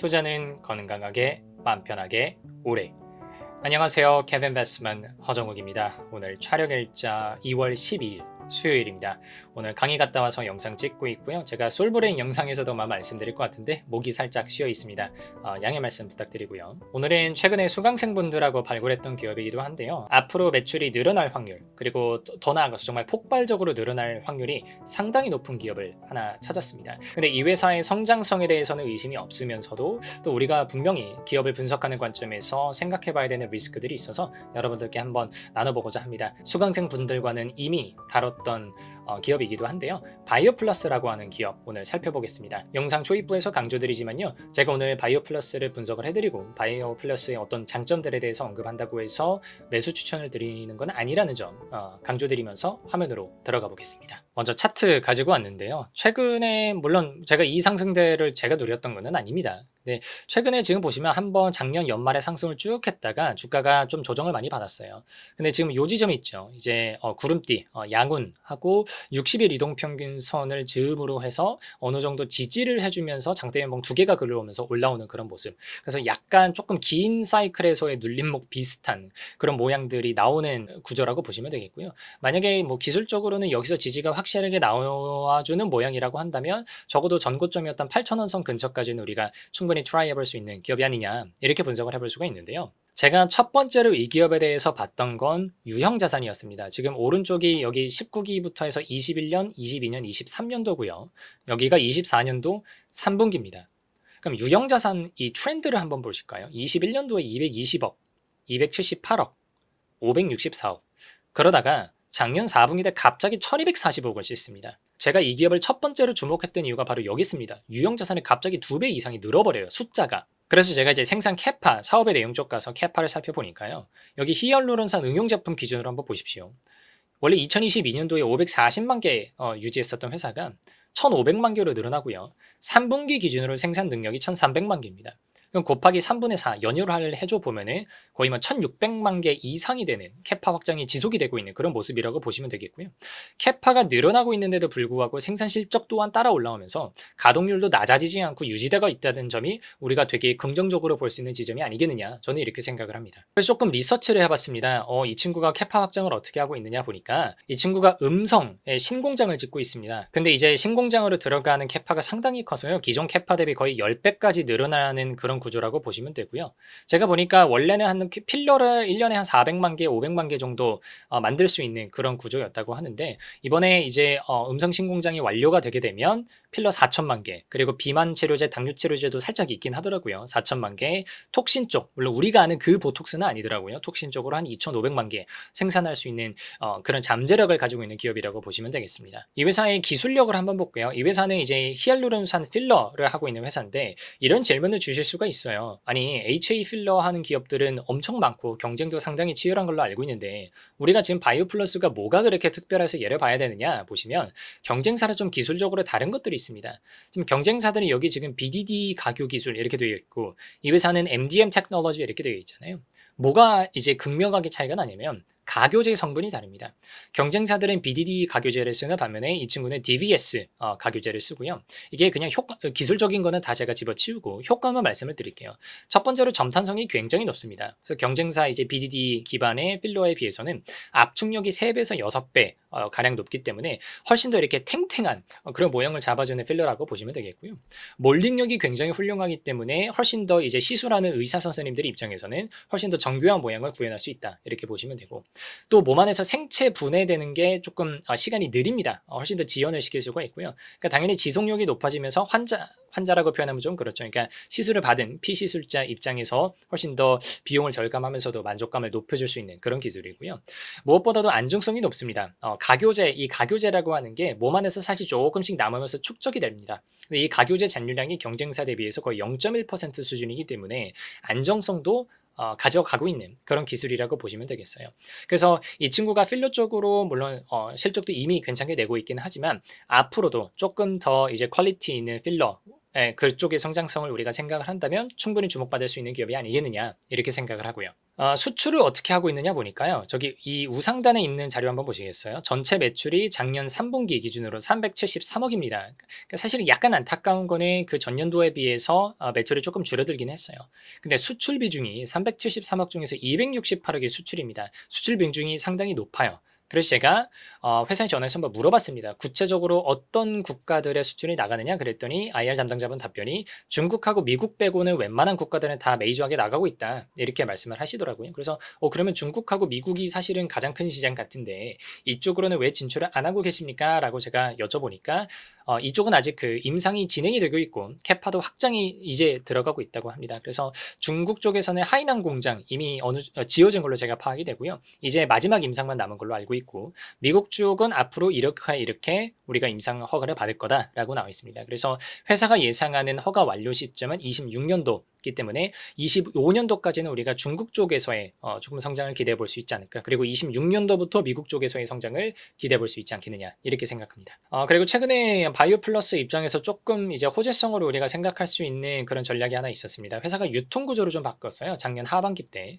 투자는 건강하게, 마음 편하게, 오래. 안녕하세요. 케빈 베스만 허정욱입니다. 오늘 촬영일자 2월 12일 수요일입니다. 오늘 강의 갔다 와서 영상 찍고 있고요. 제가 솔브레인 영상에서도 말씀드릴 것 같은데 목이 살짝 쉬어 있습니다. 양해 말씀 부탁드리고요. 오늘은 최근에 수강생분들하고 발굴했던 기업이기도 한데요. 앞으로 매출이 늘어날 확률, 그리고 더 나아가서 정말 폭발적으로 늘어날 확률이 상당히 높은 기업을 하나 찾았습니다. 근데 이 회사의 성장성에 대해서는 의심이 없으면서도 또 우리가 분명히 기업을 분석하는 관점에서 생각해 봐야 되는 리스크들이 있어서 여러분들께 한번 나눠보고자 합니다. 수강생분들과는 이미 다뤘던 기업이기도 한데요. 바이오플러스라고 하는 기업 오늘 살펴보겠습니다. 영상 초입부에서 강조드리지만요. 제가 오늘 바이오플러스를 분석을 해드리고 바이오플러스의 어떤 장점들에 대해서 언급한다고 해서 매수 추천을 드리는 건 아니라는 점 강조드리면서 화면으로 들어가 보겠습니다. 먼저 차트 가지고 왔는데요. 최근에 물론 제가 이 상승세를 제가 누렸던 것은 아닙니다. 네, 최근에 지금 보시면 한번 작년 연말에 상승을 쭉 했다가 주가가 좀 조정을 많이 받았어요. 근데 지금 요 지점이 있죠. 이제 구름띠, 양운하고 60일 이동평균선을 즈음으로 해서 어느 정도 지지를 해주면서 장대연봉 두 개가 글러오면서 올라오는 그런 모습. 그래서 약간 조금 긴 사이클에서의 눌림목 비슷한 그런 모양들이 나오는 구조라고 보시면 되겠고요. 만약에 뭐 기술적으로는 여기서 지지가 확실하게 나와주는 모양이라고 한다면 적어도 전고점이었던 8,000원 선 근처까지는 우리가 충분히 트라이 해볼 수 있는 기업이 아니냐 이렇게 분석을 해볼 수가 있는데요. 제가 첫 번째로 이 기업에 대해서 봤던 건 유형자산이었습니다. 지금 오른쪽이 여기 19기부터 해서 21년, 22년, 23년도고요. 여기가 24년도 3분기입니다. 그럼 유형자산 이 트렌드를 한번 보실까요? 21년도에 220억, 278억, 564억. 그러다가 작년 4분기 때 갑자기 1240억을 씻습니다. 제가 이 기업을 첫 번째로 주목했던 이유가 바로 여기 있습니다. 유형자산이 갑자기 2배 이상이 늘어버려요. 숫자가. 그래서 제가 이제 생산 캐파, 사업의 내용 쪽 가서 캐파를 살펴보니까요. 여기 히알루론산 응용제품 기준으로 한번 보십시오. 원래 2022년도에 540만 개 유지했었던 회사가 1,500만 개로 늘어나고요. 3분기 기준으로 생산 능력이 1,300만 개입니다. 그럼 곱하기 3분의 4 연율을 해줘 보면은 거의 뭐 1,600만 개 이상이 되는 캐파 확장이 지속이 되고 있는 그런 모습이라고 보시면 되겠고요. 캐파가 늘어나고 있는데도 불구하고 생산 실적 또한 따라 올라오면서 가동률도 낮아지지 않고 유지되고 있다는 점이 우리가 되게 긍정적으로 볼 수 있는 지점이 아니겠느냐, 저는 이렇게 생각을 합니다. 그래서 조금 리서치를 해봤습니다. 이 친구가 캐파 확장을 어떻게 하고 있느냐 보니까 이 친구가 음성에 신공장을 짓고 있습니다. 근데 이제 신공장으로 들어가는 캐파가 상당히 커서요. 기존 캐파 대비 거의 10배까지 늘어나는 그런 구조라고 보시면 되고요. 제가 보니까 원래는 한 필러를 1년에 한 400만 개, 500만 개 정도 만들 수 있는 그런 구조였다고 하는데 이번에 이제 음성 신공장이 완료가 되게 되면 필러 4천만 개, 그리고 비만 치료제, 당뇨 치료제도 살짝 있긴 하더라고요. 4천만 개, 톡신 쪽, 물론 우리가 아는 그 보톡스는 아니더라고요. 톡신 쪽으로 한 2,500만 개 생산할 수 있는 그런 잠재력을 가지고 있는 기업이라고 보시면 되겠습니다. 이 회사의 기술력을 한번 볼게요. 이 회사는 이제 히알루론산 필러를 하고 있는 회사인데 이런 질문을 주실 수가 있어요. 아니 HA 필러 하는 기업들은 엄청 많고 경쟁도 상당히 치열한 걸로 알고 있는데 우리가 지금 바이오플러스가 뭐가 그렇게 특별해서 얘를 봐야 되느냐 보시면 경쟁사는 좀 기술적으로 다른 것들이 있습니다. 지금 경쟁사들이 여기 지금 BDD 가교 기술 이렇게 되어 있고 이 회사는 MDM 테크놀로지 이렇게 되어 있잖아요. 뭐가 이제 극명하게 차이가 나냐면 가교제 성분이 다릅니다. 경쟁사들은 BDD 가교제를 쓰는 반면에 이 친구는 DVS 가교제를 쓰고요. 이게 그냥 기술적인 거는 다 제가 집어치우고 효과만 말씀을 드릴게요. 첫 번째로 점탄성이 굉장히 높습니다. 그래서 경쟁사 이제 BDD 기반의 필러에 비해서는 압축력이 3배에서 6배 가량 높기 때문에 훨씬 더 이렇게 탱탱한 그런 모형을 잡아주는 필러라고 보시면 되겠고요. 몰딩력이 굉장히 훌륭하기 때문에 훨씬 더 이제 시술하는 의사 선생님들 입장에서는 훨씬 더 정교한 모양을 구현할 수 있다 이렇게 보시면 되고, 또 몸 안에서 생체 분해되는 게 조금 시간이 느립니다. 훨씬 더 지연을 시킬 수가 있고요. 그러니까 당연히 지속력이 높아지면서 환자라고 표현하면 좀 그렇죠. 그러니까 시술을 받은 피시술자 입장에서 훨씬 더 비용을 절감하면서도 만족감을 높여줄 수 있는 그런 기술이고요. 무엇보다도 안정성이 높습니다. 이 가교제라고 하는 게 몸 안에서 사실 조금씩 남으면서 축적이 됩니다. 근데 이 가교제 잔류량이 경쟁사 대비해서 거의 0.1% 수준이기 때문에 안정성도 가져가고 있는 그런 기술이라고 보시면 되겠어요. 그래서 이 친구가 필러 쪽으로 물론 실적도 이미 괜찮게 내고 있긴 하지만 앞으로도 조금 더 이제 퀄리티 있는 필러 그쪽의 성장성을 우리가 생각을 한다면 충분히 주목받을 수 있는 기업이 아니겠느냐 이렇게 생각을 하고요. 수출을 어떻게 하고 있느냐 보니까요. 저기 이 우상단에 있는 자료 한번 보시겠어요? 전체 매출이 작년 3분기 기준으로 373억입니다. 그러니까 사실 약간 안타까운 거는 그 전년도에 비해서 매출이 조금 줄어들긴 했어요. 근데 수출 비중이 373억 중에서 268억이 수출입니다. 수출 비중이 상당히 높아요. 그래서 제가 회사에 전화해서 한번 물어봤습니다. 구체적으로 어떤 국가들의 수출이 나가느냐 그랬더니 IR 담당자분 답변이 중국하고 미국 빼고는 웬만한 국가들은 다 메이저하게 나가고 있다 이렇게 말씀을 하시더라고요. 그래서 그러면 중국하고 미국이 사실은 가장 큰 시장 같은데 이쪽으로는 왜 진출을 안 하고 계십니까? 라고 제가 여쭤보니까 이쪽은 아직 그 임상이 진행이 되고 있고 캐파도 확장이 이제 들어가고 있다고 합니다. 그래서 중국 쪽에서는 하이난 공장 이미 지어진 걸로 제가 파악이 되고요. 이제 마지막 임상만 남은 걸로 알고 있고 미국 쪽은 앞으로 이렇게 우리가 임상 허가를 받을 거다라고 나와 있습니다. 그래서 회사가 예상하는 허가 완료 시점은 26년도이기 때문에 25년도까지는 우리가 중국 쪽에서의 조금 성장을 기대해 볼 수 있지 않을까. 그리고 26년도부터 미국 쪽에서의 성장을 기대해 볼 수 있지 않겠느냐 이렇게 생각합니다. 그리고 최근에 바이오 플러스 입장에서 조금 이제 호재성으로 우리가 생각할 수 있는 그런 전략이 하나 있었습니다. 회사가 유통 구조를 좀 바꿨어요. 작년 하반기 때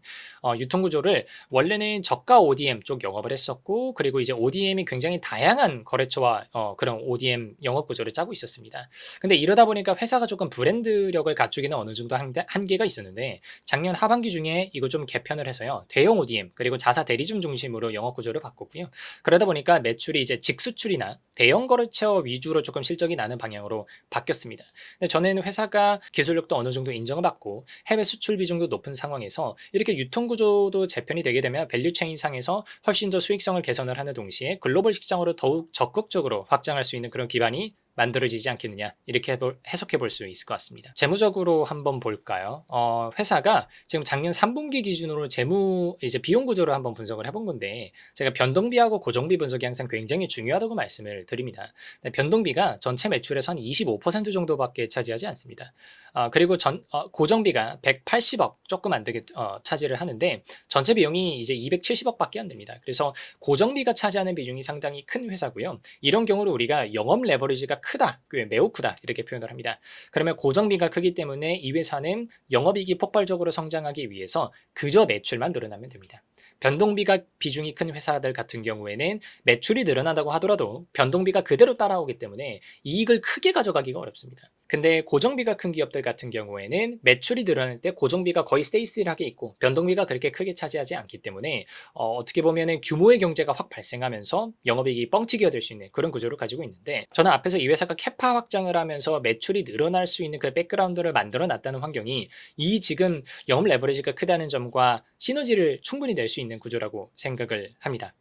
유통 구조를 원래는 저가 ODM 쪽 영업을 했었고 그리고 이제 ODM이 굉장히 다양한 거래처와 그런 ODM 영업 구조를 짜고 있었습니다. 근데 이러다 보니까 회사가 조금 브랜드력을 갖추기는 어느 정도 한계가 있었는데 작년 하반기 중에 이거 좀 개편을 해서요. 대형 ODM 그리고 자사 대리점 중심으로 영업 구조를 바꿨고요. 그러다 보니까 매출이 이제 직수출이나 대형 거래처 위주로 조금 실적이 나는 방향으로 바뀌었습니다. 근데 저는 회사가 기술력도 어느 정도 인정을 받고 해외 수출 비중도 높은 상황에서 이렇게 유통 구조도 재편이 되게 되면 밸류체인 상에서 훨씬 더 수익성을 개선을 하는 동시에 글로벌 시장으로 더욱 적극적으로 확장할 수 있는 그런 기반이 만들어지지 않겠느냐 이렇게 해석해 볼 수 있을 것 같습니다. 재무적으로 한번 볼까요? 회사가 지금 작년 3분기 기준으로 이제 비용 구조를 한번 분석을 해본 건데 제가 변동비하고 고정비 분석이 항상 굉장히 중요하다고 말씀을 드립니다. 변동비가 전체 매출에서 한 25% 정도밖에 차지하지 않습니다. 그리고 고정비가 180억 조금 안 되게 차지를 하는데 전체 비용이 이제 270억밖에 안 됩니다. 그래서 고정비가 차지하는 비중이 상당히 큰 회사고요. 이런 경우로 우리가 영업 레버리지가 크다, 매우 크다 이렇게 표현을 합니다. 그러면 고정비가 크기 때문에 이 회사는 영업이익이 폭발적으로 성장하기 위해서 그저 매출만 늘어나면 됩니다. 변동비가 비중이 큰 회사들 같은 경우에는 매출이 늘어난다고 하더라도 변동비가 그대로 따라오기 때문에 이익을 크게 가져가기가 어렵습니다. 근데 고정비가 큰 기업들 같은 경우에는 매출이 늘어날 때 고정비가 거의 스테이스하게 있고 변동비가 그렇게 크게 차지하지 않기 때문에 어떻게 보면은 규모의 경제가 확 발생하면서 영업이익이 뻥튀기가 될 수 있는 그런 구조를 가지고 있는데 저는 앞에서 이 회사가 캐파 확장을 하면서 매출이 늘어날 수 있는 그 백그라운드를 만들어 놨다는 환경이 이 지금 영업 레버리지가 크다는 점과 시너지를 충분히 낼 수 있는 구조라고 생각을 합니다.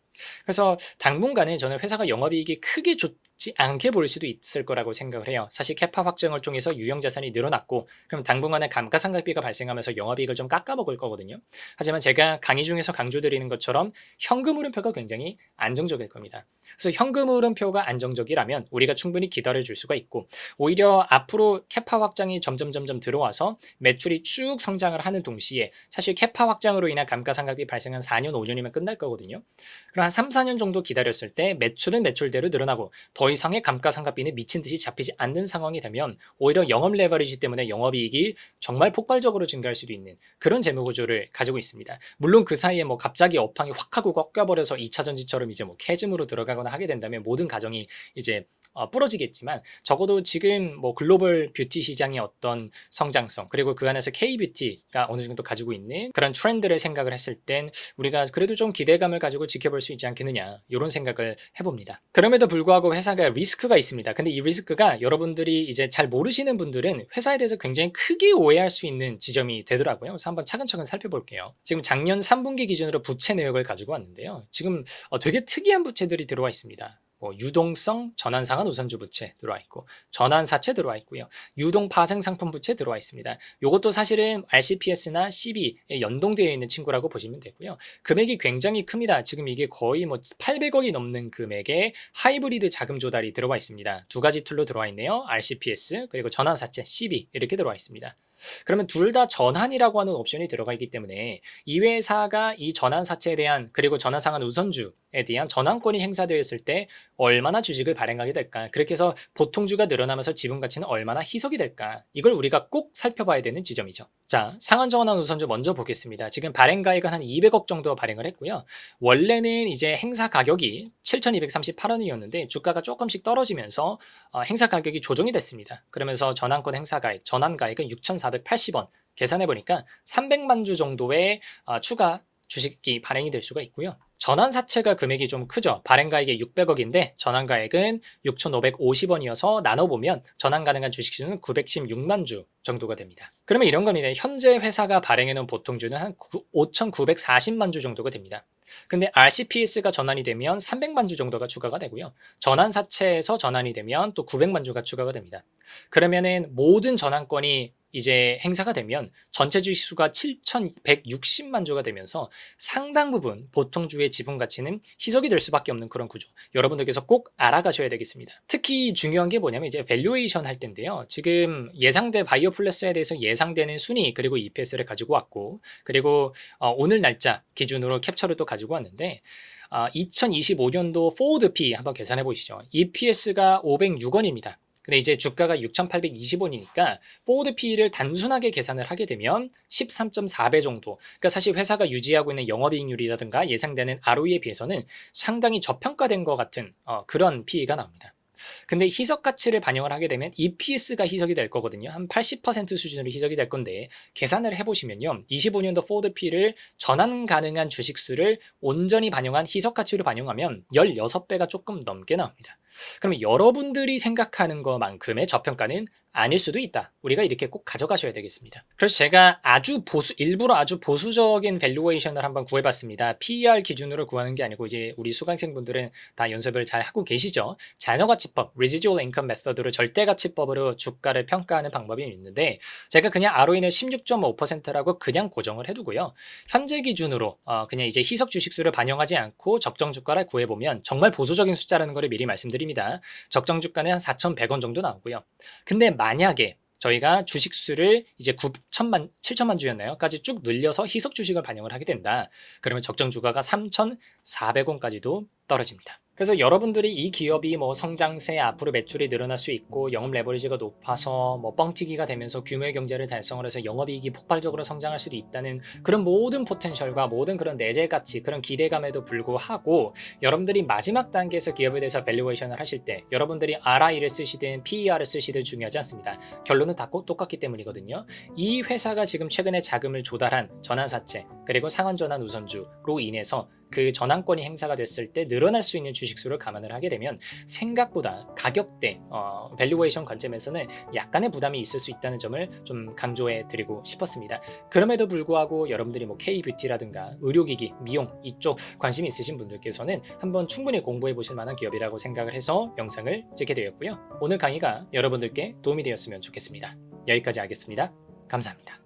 그래서 당분간은 저는 회사가 영업이익이 크게 좋지 않게 보일 수도 있을 거라고 생각을 해요. 사실 캐파 확정을 통해서 유형자산이 늘어났고 그럼 당분간에 감가상각비가 발생하면서 영업이익을 좀 깎아먹을 거거든요. 하지만 제가 강의 중에서 강조드리는 것처럼 현금 흐름표가 굉장히 안정적일 겁니다. 그래서 현금 흐름표가 안정적이라면 우리가 충분히 기다려줄 수가 있고 오히려 앞으로 캐파 확장이 점점 들어와서 매출이 쭉 성장을 하는 동시에 사실 캐파 확장으로 인한 감가상각비 발생한 4년 5년이면 끝날 거거든요. 그럼 한 3, 4년 정도 기다렸을 때 매출은 매출대로 늘어나고 더 이상의 감가상각비는 미친 듯이 잡히지 않는 상황이 되면 오히려 영업 레버리지 때문에 영업이익이 정말 폭발적으로 증가할 수도 있는 그런 재무구조를 가지고 있습니다. 물론 그 사이에 뭐 갑자기 업황이 확 하고 꺾여버려서 2차 전지처럼 이제 뭐 캐즘으로 들어가거나 하게 된다면 모든 가정이 이제 부러지겠지만 적어도 지금 뭐 글로벌 뷰티 시장의 어떤 성장성 그리고 그 안에서 K-뷰티가 어느 정도 가지고 있는 그런 트렌드를 생각을 했을 땐 우리가 그래도 좀 기대감을 가지고 지켜볼 수 있지 않겠느냐 이런 생각을 해봅니다. 그럼에도 불구하고 회사가 리스크가 있습니다. 근데 이 리스크가 여러분들이 이제 잘 모르시는 분들은 회사에 대해서 굉장히 크게 오해할 수 있는 지점이 되더라고요. 그래서 한번 차근차근 살펴볼게요. 지금 작년 3분기 기준으로 부채 내역을 가지고 왔는데요. 지금 되게 특이한 부채들이 들어와 있습니다. 유동성 전환상환 우선주 부채 들어와 있고 전환사채 들어와 있고요. 유동 파생상품 부채 들어와 있습니다. 이것도 사실은 RCPS나 CB에 연동되어 있는 친구라고 보시면 되고요. 금액이 굉장히 큽니다. 지금 이게 거의 뭐 800억이 넘는 금액의 하이브리드 자금 조달이 들어와 있습니다. 두 가지 툴로 들어와 있네요. RCPS 그리고 전환사채 CB 이렇게 들어와 있습니다. 그러면 둘 다 전환이라고 하는 옵션이 들어가 있기 때문에 이 회사가 이 전환사채에 대한 그리고 전환상환 우선주에 대한 전환권이 행사되었을 때 얼마나 주식을 발행하게 될까? 그렇게 해서 보통주가 늘어나면서 지분 가치는 얼마나 희석이 될까? 이걸 우리가 꼭 살펴봐야 되는 지점이죠. 자, 상환 전환 우선주 먼저 보겠습니다. 지금 발행 가액은 한 200억 정도 발행을 했고요. 원래는 이제 행사 가격이 7,238원이었는데 주가가 조금씩 떨어지면서 행사 가격이 조정이 됐습니다. 그러면서 전환권 행사 가액, 전환 가액은 6,480원 계산해 보니까 300만 주 정도의 추가 주식이 발행이 될 수가 있고요. 전환사채가 금액이 좀 크죠. 발행가액이 600억인데 전환가액은 6,550원이어서 나눠보면 전환 가능한 주식수는 916만 주 정도가 됩니다. 그러면 이런 겁니다. 현재 회사가 발행해놓은 보통주는 한 5,940만 주 정도가 됩니다. 근데 RCPS가 전환이 되면 300만 주 정도가 추가가 되고요. 전환사채에서 전환이 되면 또 900만 주가 추가가 됩니다. 그러면은 모든 전환권이 이제 행사가 되면 전체 주식 수가 7,160만 주가 되면서 상당 부분 보통주의 지분 가치는 희석이 될 수밖에 없는 그런 구조. 여러분들께서 꼭 알아가셔야 되겠습니다. 특히 중요한 게 뭐냐면 이제 밸류에이션 할 텐데요. 지금 예상된 바이오 플러스에 대해서 예상되는 순위 그리고 EPS를 가지고 왔고 그리고 오늘 날짜 기준으로 캡처를 또 가지고 왔는데 2025년도 포워드 P 한번 계산해 보시죠. EPS가 506원입니다. 근데 이제 주가가 6,820원이니까 포워드 P를 단순하게 계산을 하게 되면 13.4배 정도. 그러니까 사실 회사가 유지하고 있는 영업이익률이라든가 예상되는 ROE에 비해서는 상당히 저평가된 것 같은 그런 PE가 나옵니다. 근데 희석 가치를 반영을 하게 되면 EPS가 희석이 될 거거든요. 한 80% 수준으로 희석이 될 건데 계산을 해보시면요. 25년도 포워드 P를 전환 가능한 주식수를 온전히 반영한 희석 가치로 반영하면 16배가 조금 넘게 나옵니다. 그러면 여러분들이 생각하는 것만큼의 저평가는 아닐 수도 있다. 우리가 이렇게 꼭 가져가셔야 되겠습니다. 그래서 제가 일부러 아주 보수적인 밸류에이션을 한번 구해봤습니다. PER 기준으로 구하는 게 아니고 이제 우리 수강생분들은 다 연습을 잘 하고 계시죠. 자녀가치법, Residual Income Method로 절대가치법으로 주가를 평가하는 방법이 있는데 제가 그냥 ROE는 16.5%라고 그냥 고정을 해두고요. 현재 기준으로 그냥 이제 희석 주식수를 반영하지 않고 적정 주가를 구해보면 정말 보수적인 숫자라는 것을 미리 말씀드립니다. 적정 주가는 한 4,100원 정도 나오고요. 근데 만약에 저희가 주식수를 이제 7천만 주였나요? 까지 쭉 늘려서 희석 주식을 반영을 하게 된다. 그러면 적정 주가가 3,400원까지도 떨어집니다. 그래서 여러분들이 이 기업이 뭐 성장세 앞으로 매출이 늘어날 수 있고 영업 레버리지가 높아서 뭐 뻥튀기가 되면서 규모의 경제를 달성을 해서 영업이익이 폭발적으로 성장할 수도 있다는 그런 모든 포텐셜과 모든 그런 내재 가치 그런 기대감에도 불구하고 여러분들이 마지막 단계에서 기업에 대해서 밸류에이션을 하실 때 여러분들이 RI를 쓰시든 PER을 쓰시든 중요하지 않습니다. 결론은 다 똑같기 때문이거든요. 이 회사가 지금 최근에 자금을 조달한 전환사채 그리고 상환전환 우선주로 인해서 그 전환권이 행사가 됐을 때 늘어날 수 있는 주식수를 감안을 하게 되면 생각보다 가격대 밸류에이션 관점에서는 약간의 부담이 있을 수 있다는 점을 좀 강조해 드리고 싶었습니다. 그럼에도 불구하고 여러분들이 뭐 K뷰티라든가 의료기기, 미용 이쪽 관심이 있으신 분들께서는 한번 충분히 공부해 보실 만한 기업이라고 생각을 해서 영상을 찍게 되었고요. 오늘 강의가 여러분들께 도움이 되었으면 좋겠습니다. 여기까지 하겠습니다. 감사합니다.